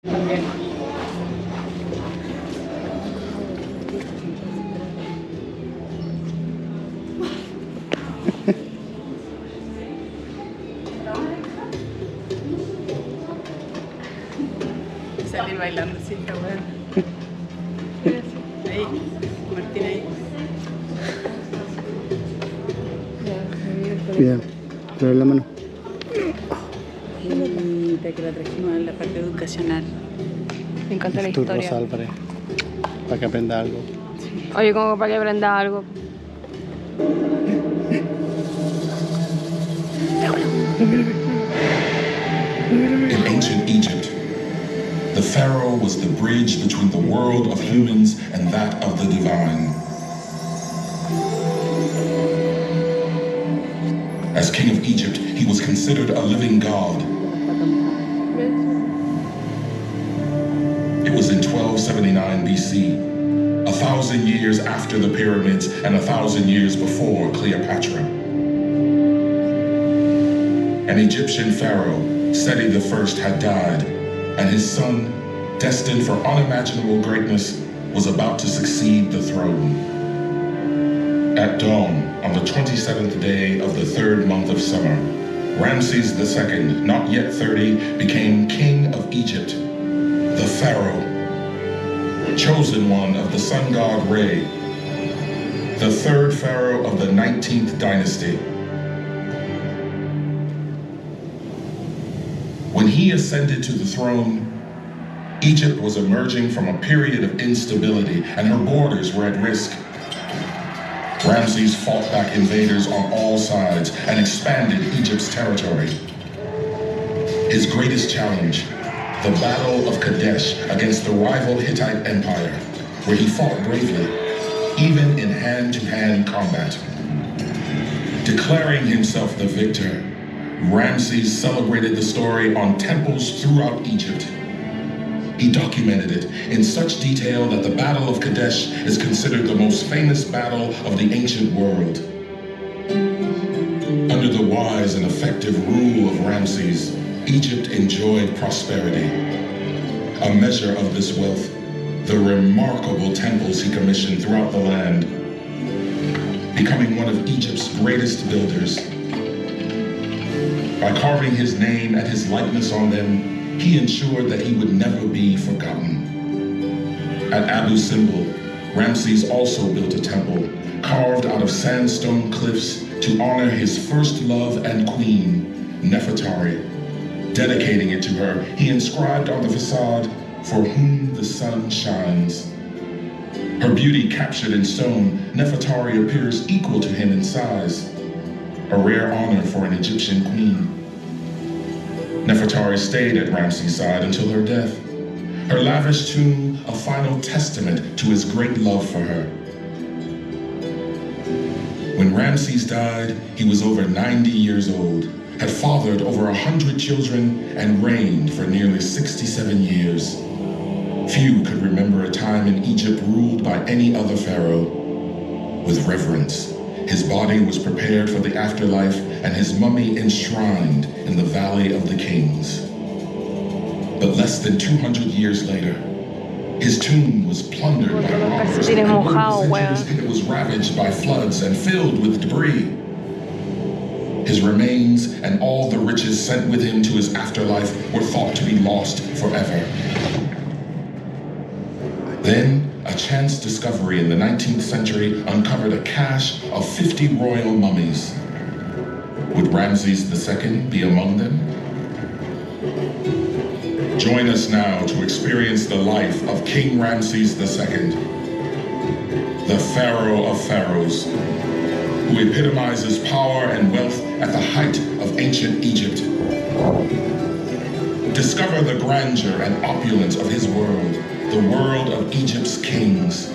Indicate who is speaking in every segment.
Speaker 1: También. Salir bailando, sí, está bueno. Ahí, Martina ahí.
Speaker 2: Bien, pero la mano.
Speaker 1: Bonita que la trajimos en la parte educacional.
Speaker 3: Me encanta la
Speaker 2: Tu
Speaker 3: historia.
Speaker 2: rosal para que aprenda algo.
Speaker 3: Oye, como para que aprenda algo.
Speaker 4: In ancient Egypt, the pharaoh was the bridge between the world of humans and that of the divine. As king of Egypt, he was considered a living god. It was in 1279 BC, 1,000 years after the pyramids and 1,000 years before Cleopatra. An Egyptian pharaoh, Seti I, had died, and his son, destined for unimaginable greatness, was about to succeed the throne. At dawn, on the 27th day of the 3rd month of summer, Ramses II, not yet 30, became king of Egypt, the pharaoh, chosen one of the sun god Re, the 3rd pharaoh of the 19th dynasty. When he ascended to the throne, Egypt was emerging from a period of instability and her borders were at risk. Ramses fought back invaders on all sides and expanded Egypt's territory. His greatest challenge, the Battle of Kadesh against the rival Hittite Empire, where he fought bravely, even in hand-to-hand combat. Declaring himself the victor, Ramses celebrated the story on temples throughout Egypt. He documented it in such detail that the Battle of Kadesh is considered the most famous battle of the ancient world. Under the wise and effective rule of Ramses, Egypt enjoyed prosperity. A measure of this wealth, the remarkable temples he commissioned throughout the land, becoming one of Egypt's greatest builders. By carving his name and his likeness on them, he ensured that he would never be forgotten. At Abu Simbel, Ramses also built a temple carved out of sandstone cliffs to honor his first love and queen, Nefertari. Dedicating it to her, he inscribed on the facade, "For whom the sun shines." Her beauty captured in stone, Nefertari appears equal to him in size, a rare honor for an Egyptian queen. Nefertari stayed at Ramses' side until her death, her lavish tomb a final testament to his great love for her. When Ramses died, he was over 90 years old, had fathered over 100 children, and reigned for nearly 67 years. Few could remember a time in Egypt ruled by any other pharaoh. With reverence, his body was prepared for the afterlife and his mummy enshrined in the Valley of the Kings. But less than 200 years later, his tomb was plundered by robbers, and it was ravaged by floods and filled with debris. His remains and all the riches sent with him to his afterlife were thought to be lost forever. Then, a chance discovery in the 19th century uncovered a cache of 50 royal mummies. Would Ramses II be among them? Join us now to experience the life of King Ramses II, the Pharaoh of Pharaohs, who epitomizes power and wealth at the height of ancient Egypt. Discover the grandeur and opulence of his world, the world of Egypt's kings.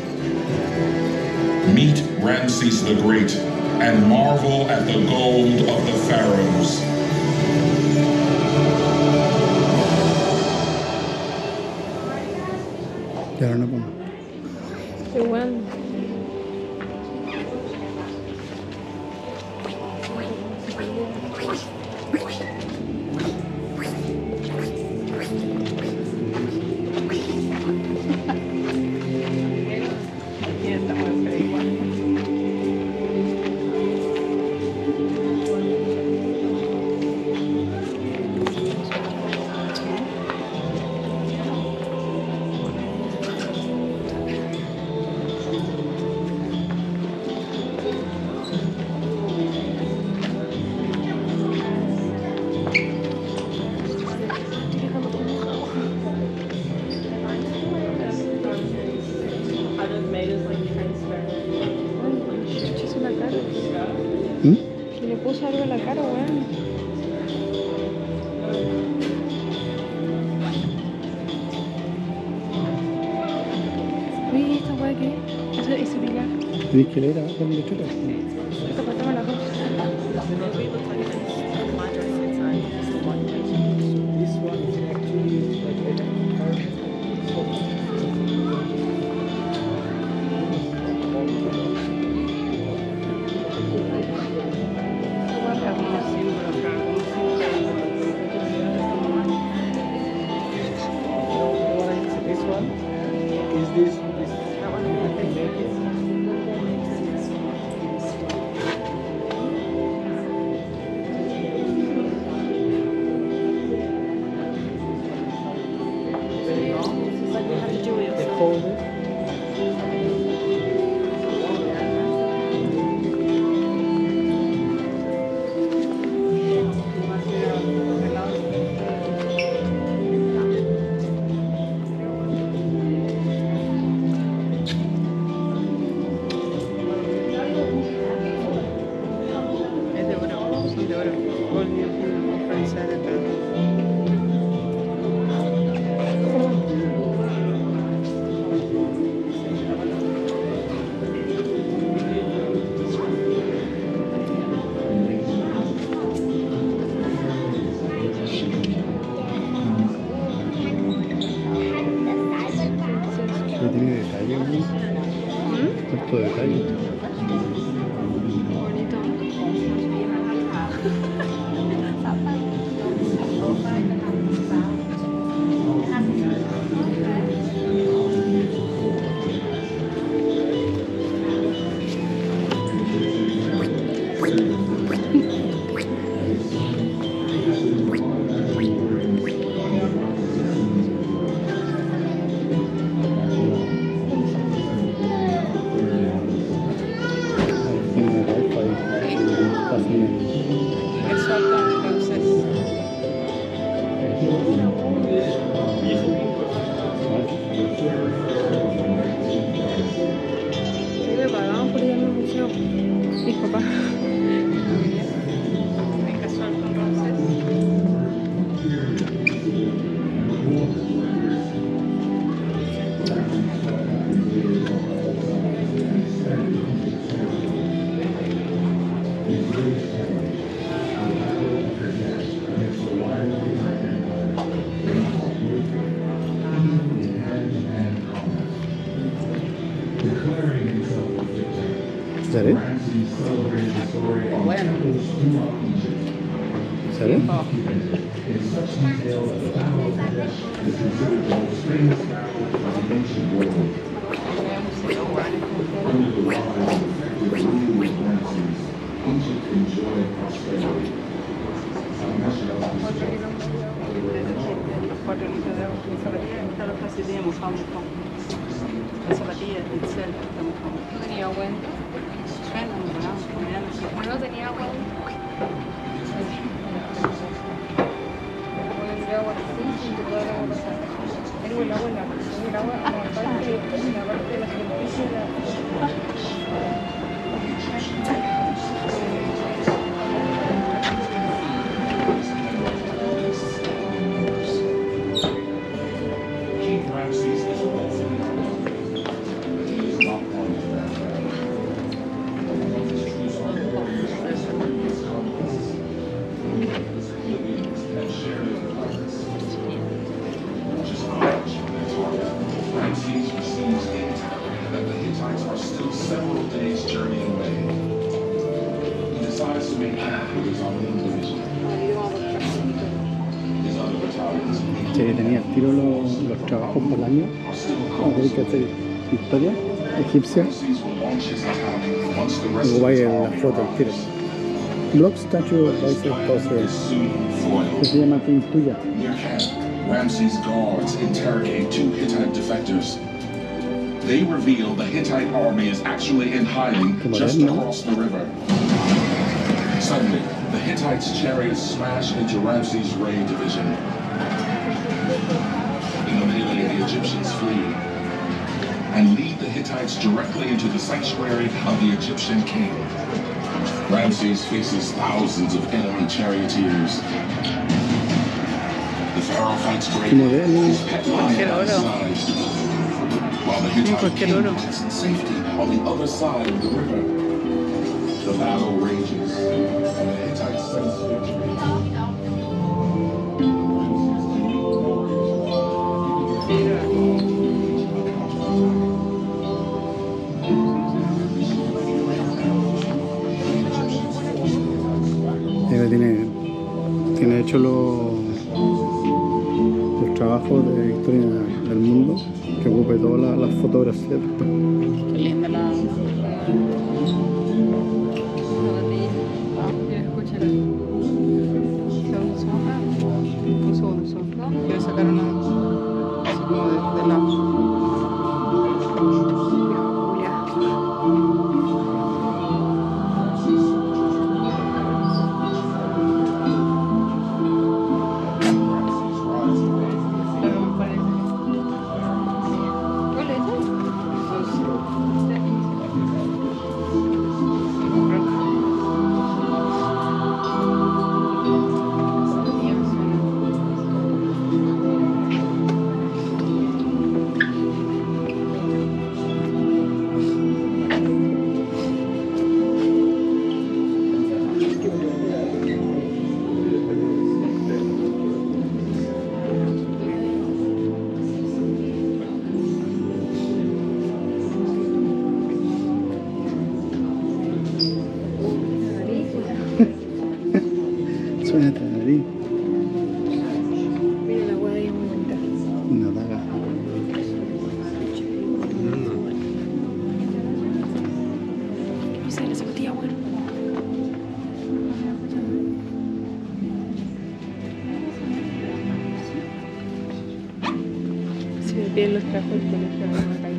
Speaker 4: Meet Ramses the Great and marvel at the gold of the pharaohs.
Speaker 2: Y ahora no pongo.
Speaker 3: Qué bueno. Se hizo la cara.
Speaker 2: ¿Mm?
Speaker 3: Se le puso algo en la cara, weón. Uy, esta weá qué. Ese pilar.
Speaker 2: Tienes que leer abajo donde chupas.
Speaker 3: Esta parte me la cosa.
Speaker 5: This one is actually like a card. This one is this one you can make it. They fold it.
Speaker 1: Es de oro, son de oro. Gold francés de oro.
Speaker 2: Que tiene detalle, ¿no? Harto detalle.
Speaker 3: Bonito.
Speaker 2: Tiene una caupa ahí. Fácilmente.
Speaker 1: Es suelto en Ramses.
Speaker 3: Sí, me pagaban por ir al museo. Mis papás.
Speaker 1: Es casual con Ramses.
Speaker 2: ¿Sabes?
Speaker 1: Bueno.
Speaker 2: ¿Sabes?
Speaker 1: Oh. Cuatro litros de agua. Está la facilidad mojamos con la zapatilla del cel que está mojando.
Speaker 3: No tenía agua.
Speaker 1: Suena, ¿verdad?
Speaker 3: No tenía agua. Poner agua así y todo el agua pasar. El agua en la parte, el agua en la parte de la superficie de la...
Speaker 4: King Ramses is wealthy. He is not one of them. His true warriors living and share his plans. Just knowledge from their target. Ramses receives intel that the Hittites are still several days' journey away. He decides to make camp with his Armenian division. His other battalions
Speaker 2: Che, tenía al tiro los trabajos por el año.
Speaker 4: are still
Speaker 2: Vamos a tener que hacer historia egipcia.
Speaker 4: Ramses will launch his attack once the rest
Speaker 2: Luego
Speaker 4: of
Speaker 2: vaya
Speaker 4: the
Speaker 2: en la
Speaker 4: army
Speaker 2: foto al tiro. Block Statue of Vice Poser.
Speaker 4: is soon foiled.
Speaker 2: Que se llama Pintuya.
Speaker 4: Near camp, Ramses' guards interrogate two Hittite defectors. They reveal the Hittite army is actually in hiding just across the river. Suddenly, the Hittites' chariots smash into Ramses' raid division. In the melee, the Egyptians flee and lead the Hittite Hittites directly into the sanctuary of the Egyptian king. Ramses faces thousands of enemy charioteers. The pharaoh fights bravely, his pet lion on his side, while the Hittite king is in safety on the other side of the river. The battle rages, and the Hittites sense victory.
Speaker 2: Ella tiene hecho los trabajos de historia del mundo que ocupe todas las fotografías después.
Speaker 1: Qué linda la botella.
Speaker 3: Escúchala.
Speaker 1: Un segundo. Quiero sacar una así como de la
Speaker 2: Suena hasta la nariz.
Speaker 3: Mira la hueá ahí muy bonita.
Speaker 2: Una daga.
Speaker 3: No sé, la zapatilla buena. Si me piden los trajos del colegio, me va a caer.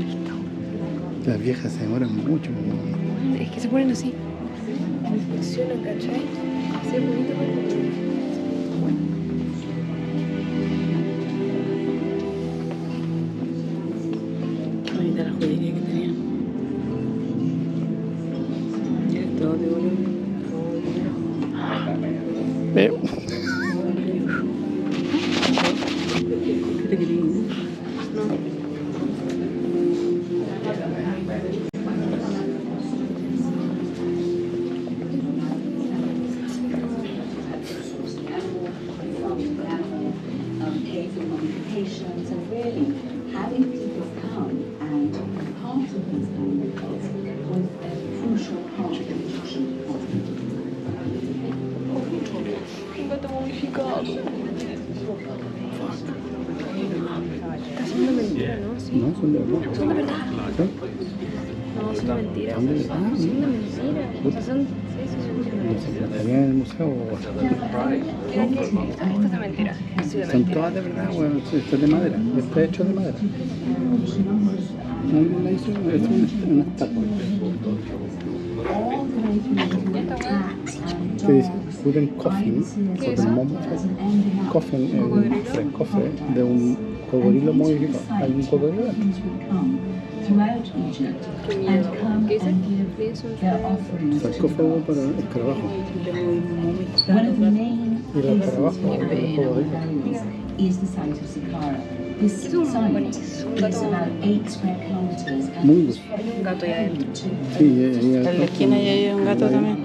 Speaker 2: Las viejas se demoran mucho.
Speaker 3: Es que se ponen así. Funcionan, ¿cachai? Así es bonito, pero...
Speaker 1: Qué bonita la joyería que tenía. Mira, todo de oro.
Speaker 2: Pero
Speaker 1: ¿Qué te quería?
Speaker 6: Modifications and really having people come and part of these communities was a crucial part of the Egyptian
Speaker 3: Un gato modificado. Está siendo mentira, ¿no? Sí.
Speaker 2: no, son de verdad.
Speaker 3: Son de verdad.
Speaker 2: ¿Sí?
Speaker 3: No, son de mentira.
Speaker 2: Son de verdad.
Speaker 3: Son de mentira. O sea, son... Sí, son de
Speaker 2: No
Speaker 3: mentira.
Speaker 2: sé, ¿estarían en el museo o
Speaker 3: Mira que esta es de mentira. Sí, de
Speaker 2: son
Speaker 3: mentira.
Speaker 2: todas de verdad? Bueno, esto es de madera. Está hecho de madera. ¿Alguien la hizo? Es una estatua. ¿Qué dice? Wooden coffin. Wooden mummified coffin. El cofre de un cocodrilo modificado. Hay un cocodrilo dentro.
Speaker 6: throughout Egypt
Speaker 3: Qué
Speaker 6: and
Speaker 3: miedo.
Speaker 6: come
Speaker 3: ¿Qué dice?
Speaker 6: and give
Speaker 3: Lees un...
Speaker 6: their offerings to
Speaker 2: Sarcófago para escarabajo.
Speaker 6: One of the main
Speaker 2: Y el
Speaker 6: places
Speaker 2: escarabajo
Speaker 6: for
Speaker 2: del
Speaker 6: burial
Speaker 2: cocodrilo.
Speaker 6: burials is the site of Saqqara. This
Speaker 3: Es un
Speaker 6: site
Speaker 3: bonito.
Speaker 6: is about 8 square kilometers and
Speaker 2: Muy
Speaker 6: is
Speaker 2: bien.
Speaker 3: Un gato ahí adentro.
Speaker 2: Sí,
Speaker 1: En la esquina ya hay un gato también.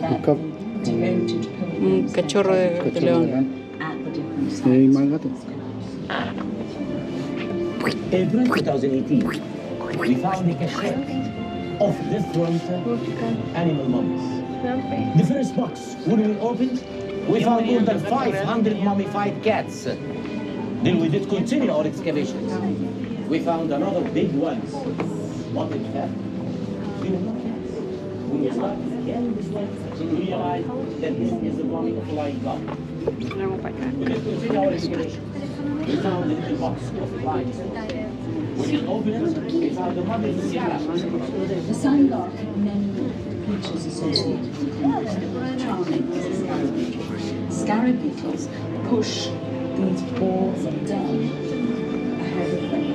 Speaker 2: Un cap.
Speaker 6: devoted
Speaker 1: Un cachorro de león.
Speaker 6: at the different
Speaker 2: Y hay
Speaker 6: sites.
Speaker 2: más gatos.
Speaker 7: In 2018, we found a cache of different animal mummies. The first box, when we opened, we found more than 500 mummified cats. Then we did continue our excavations. We found another big one. What in fact, we were not cats. We started scanning this one to realize that this is the mummy of flying god.
Speaker 3: Vamos para acá.
Speaker 7: We did continue our excavation. We found a little box of flying stones. When we opened it, we found the mummy of Ciara.
Speaker 6: The sign guard had many features associated with him. Charming. Scarab beetles push these balls of dung ahead of them.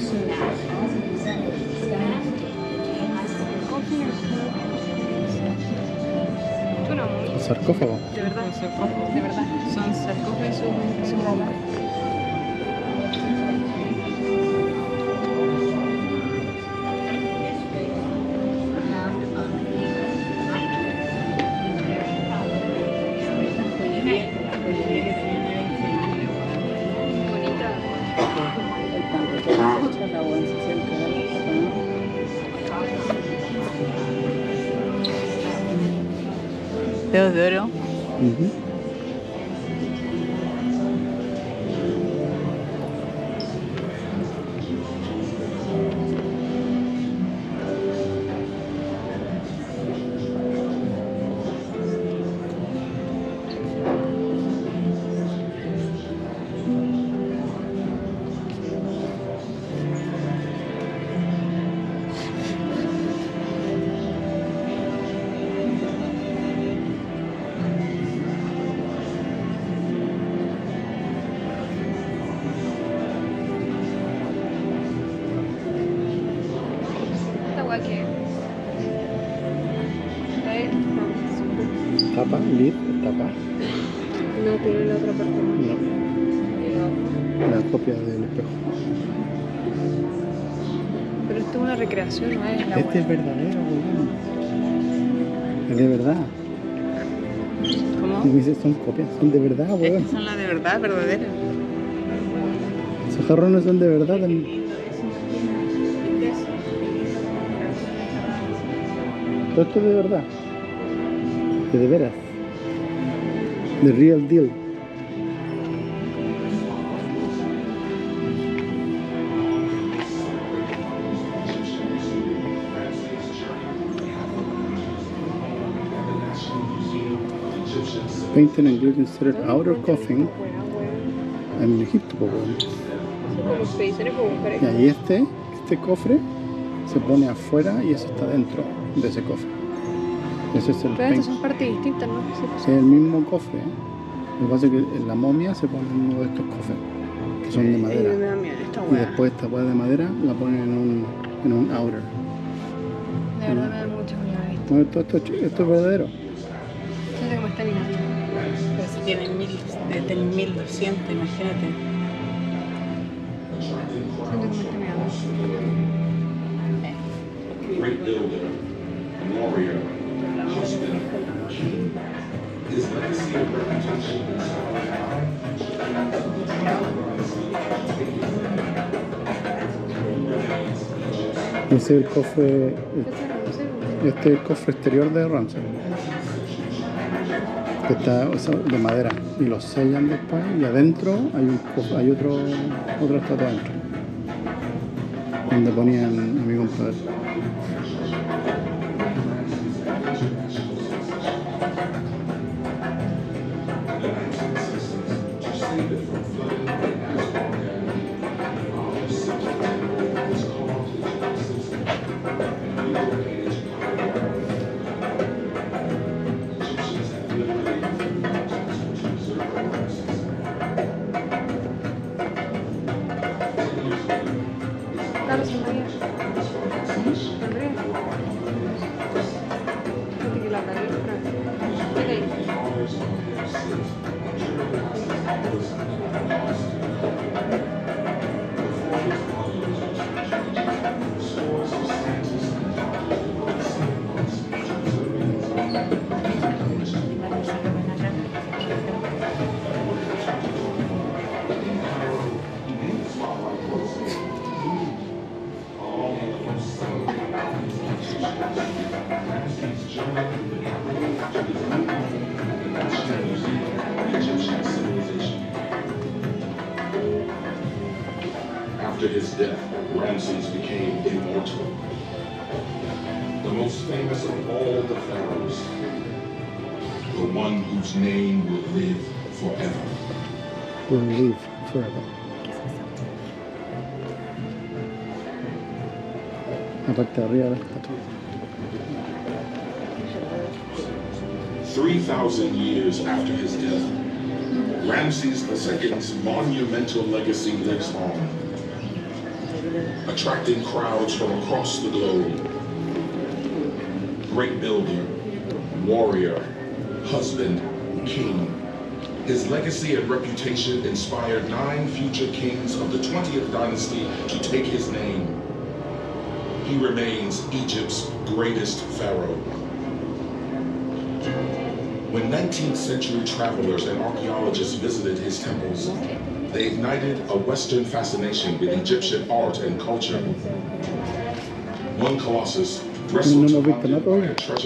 Speaker 6: So, as
Speaker 2: sarcófago.
Speaker 3: De verdad,
Speaker 1: Los sarcófagos.
Speaker 3: de verdad.
Speaker 1: Son sarcófagos y su nombre.
Speaker 3: Bonita.
Speaker 1: Dedos de oro.
Speaker 2: Ujú.
Speaker 3: Esta guay que. Esta es Ramses.
Speaker 2: Tapa, lid, tapa.
Speaker 3: No, pero la otra parte no.
Speaker 2: No, la copia del espejo.
Speaker 3: Pero esto es una recreación, no es la
Speaker 2: Este es verdadero, weón. Es de verdad.
Speaker 1: ¿Cómo?
Speaker 2: Y dice, son copias, son de verdad, weón.
Speaker 1: Estas son las de verdad, verdaderas.
Speaker 2: Esos jarrones son de verdad. Todo esto es de verdad. De veras. The real deal. Painted and glued inserted outer coffin en Egipto, po, weón.
Speaker 3: Como Space, ¿no? Como buscar
Speaker 2: Y ahí este cofre se pone afuera y eso está dentro de ese cofre. Ese es el
Speaker 3: Pero estas
Speaker 2: paint.
Speaker 3: son partes distintas, ¿no? Sí, pues.
Speaker 2: Es el mismo cofre. Lo que pasa es que en la momia se pone en uno de estos cofres, que son de
Speaker 1: Me
Speaker 2: madera.
Speaker 1: da miedo esta
Speaker 2: Y
Speaker 1: hueá.
Speaker 2: después esta hueá de madera la ponen en un outer.
Speaker 3: De verdad me da mucho miedo esto.
Speaker 2: No, esto es verdadero.
Speaker 3: Siento que me está mirando.
Speaker 1: Pero si tiene desde el 1200, imagínate.
Speaker 3: Siento que me está mirando.
Speaker 4: Great builder, warrior, husband. His legacy and reputation
Speaker 2: Ese es el cofre,
Speaker 3: No sé,
Speaker 2: este es el cofre exterior de Ramses. Que está, o sea, de madera. Y lo sellan después y adentro hay otra estatua adentro. Donde ponían a mi compadre.
Speaker 3: claro, sonríe. Sonríe. Fíjate que la cagué otra vez. Fíjate ahí.
Speaker 4: After his death, Ramses became immortal. The most famous of all the pharaohs. The one whose name will live forever.
Speaker 2: Will live forever. La parte de arriba de la estatua.
Speaker 4: 3,000 years after his death, Ramses II's monumental legacy lives on, attracting crowds from across the globe. Great builder, warrior, husband, king. His legacy and reputation inspired 9 future kings of the 20th dynasty to take his name. He remains Egypt's greatest pharaoh. When 19th century travelers and archaeologists visited his temples, they ignited a Western fascination with Egyptian art and culture. One colossus
Speaker 2: No
Speaker 4: wrestled
Speaker 2: hemos visto nada
Speaker 4: by
Speaker 2: todavía.
Speaker 4: a treasure